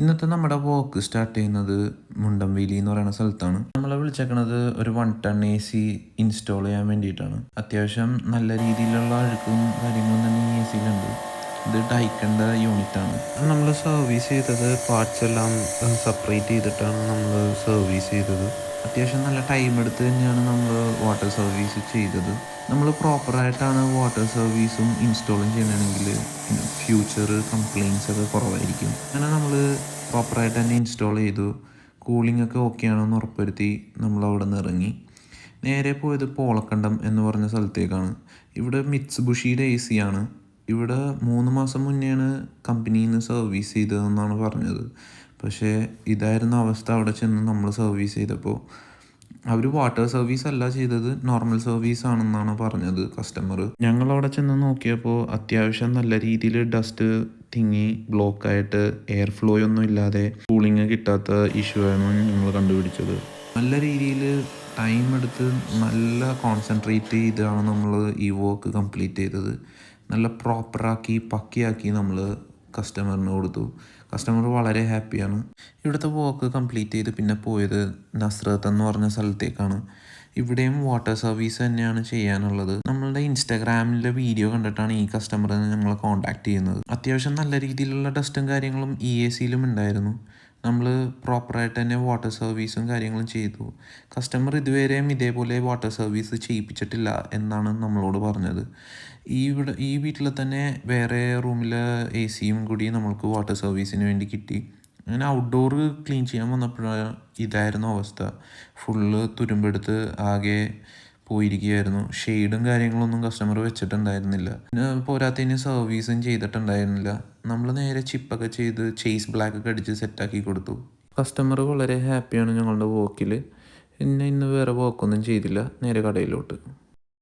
ഇന്നത്തെ നമ്മുടെ work start ചെയ്യുന്നത് മുണ്ടംവേലി എന്ന് പറയുന്ന സ്ഥലത്താണ്. നമ്മളെ വിളിച്ചേക്കണത് ഒരു 1 ടൺ AC ഇൻസ്റ്റാൾ ചെയ്യാൻ വേണ്ടിയിട്ടാണ്. അത്യാവശ്യം നല്ല രീതിയിലുള്ള അഴുക്കും കാര്യങ്ങളും തന്നെ ഈ AC-ലുണ്ട്. ഇത് ഡൈക്കൻ്റെ യൂണിറ്റാണ്. നമ്മൾ സർവീസ് ചെയ്തത് പാർട്സ് എല്ലാം സെപ്പറേറ്റ് ചെയ്തിട്ടാണ് നമ്മൾ സർവീസ് ചെയ്തത്. അത്യാവശ്യം നല്ല ടൈം എടുത്ത് തന്നെയാണ് നമ്മൾ വാട്ടർ സർവീസ് ചെയ്തത്. നമ്മൾ പ്രോപ്പറായിട്ടാണ് വാട്ടർ സർവീസും ഇൻസ്റ്റാളും ചെയ്യണമെങ്കിൽ ഫ്യൂച്ചർ കംപ്ലയിൻസ് ഒക്കെ കുറവായിരിക്കും. അങ്ങനെ നമ്മൾ പ്രോപ്പറായിട്ട് തന്നെ ഇൻസ്റ്റാൾ ചെയ്തു. കൂളിംഗ് ഒക്കെ ഓക്കെ ആണെന്ന് ഉറപ്പുവരുത്തി നമ്മൾ അവിടെ നിന്ന് ഇറങ്ങി. നേരെ പോയത് പോളക്കണ്ടം എന്ന് പറഞ്ഞ സ്ഥലത്തേക്കാണ്. ഇവിടെ മിത്സുബിഷിയുടെ AC ആണ്. ഇവിടെ 3 മാസം മുന്നെയാണ് കമ്പനിയിൽ നിന്ന് സർവീസ് ചെയ്തതെന്നാണ് പറഞ്ഞത്. പക്ഷേ ഇതായിരുന്നു അവസ്ഥ. അവിടെ ചെന്ന് നമ്മൾ സർവീസ് ചെയ്തപ്പോൾ അവർ വാട്ടർ സർവീസ് അല്ല ചെയ്തത്, നോർമൽ സർവീസ് ആണെന്നാണ് പറഞ്ഞത് കസ്റ്റമർ. ഞങ്ങളവിടെ ചെന്ന് നോക്കിയപ്പോൾ അത്യാവശ്യം നല്ല രീതിയിൽ ഡസ്റ്റ് തിങ്ങി ബ്ലോക്കായിട്ട് എയർ ഫ്ലോ ഒന്നും ഇല്ലാതെ കൂളിംഗ് കിട്ടാത്ത ഇഷ്യൂ ആണ് ഞങ്ങൾ കണ്ടുപിടിച്ചത്. നല്ല രീതിയിൽ ടൈം എടുത്ത് നല്ല കോൺസെൻട്രേറ്റ് ചെയ്താണ് നമ്മൾ ഈ വർക്ക് കംപ്ലീറ്റ് ചെയ്തത്. നല്ല പ്രോപ്പറാക്കി പക്കയാക്കി നമ്മൾ കസ്റ്റമറിന് കൊടുത്തു. കസ്റ്റമർ വളരെ ഹാപ്പിയാണ്. ഇവിടുത്തെ വർക്ക് കംപ്ലീറ്റ് ചെയ്ത് പിന്നെ പോയത് നസ്രത്ത് എന്ന് പറഞ്ഞ സ്ഥലത്തേക്കാണ്. ഇവിടെയും വാട്ടർ സർവീസ് തന്നെയാണ് ചെയ്യാനുള്ളത്. നമ്മളുടെ ഇൻസ്റ്റാഗ്രാമിലെ വീഡിയോ കണ്ടിട്ടാണ് ഈ കസ്റ്റമർ ഞങ്ങളെ കോൺടാക്ട് ചെയ്യുന്നത്. അത്യാവശ്യം നല്ല രീതിയിലുള്ള ഡസ്റ്റും കാര്യങ്ങളും ഈ AC-ലും ഉണ്ടായിരുന്നു. നമ്മൾ പ്രോപ്പറായിട്ട് തന്നെ വാട്ടർ സർവീസും കാര്യങ്ങളും ചെയ്തു. കസ്റ്റമർ ഇതുവരെയും ഇതേപോലെ വാട്ടർ സർവീസ് ചെയ്യിപ്പിച്ചിട്ടില്ല എന്നാണ് നമ്മളോട് പറഞ്ഞത്. ഈ വീട്ടിൽ തന്നെ വേറെ റൂമിലെ AC-യും കൂടി നമ്മൾക്ക് വാട്ടർ സർവീസിന് വേണ്ടി കിട്ടി. അങ്ങനെ ഔട്ട്ഡോർ ക്ലീൻ ചെയ്യാൻ വന്നപ്പോഴാണ് ഇതായിരുന്നു അവസ്ഥ. ഫുള്ള് തുരുമ്പെടുത്ത് ആകെ പോയിരിക്കുകയായിരുന്നു. ഷെയ്ഡും കാര്യങ്ങളൊന്നും കസ്റ്റമർ വെച്ചിട്ടുണ്ടായിരുന്നില്ല. പിന്നെ പോരാത്തതിന് സർവീസും ചെയ്തിട്ടുണ്ടായിരുന്നില്ല. നമ്മൾ നേരെ ചിപ്പൊക്കെ ചെയ്ത് ചേസ് ബ്ലാക്ക് ഒക്കെ അടിച്ച് സെറ്റാക്കി കൊടുത്തു. കസ്റ്റമർ വളരെ ഹാപ്പിയാണ് ഞങ്ങളുടെ വർക്കിൽ. ഇന്ന് വേറെ വർക്കൊന്നും ചെയ്തില്ല. നേരെ കടയിലോട്ട്.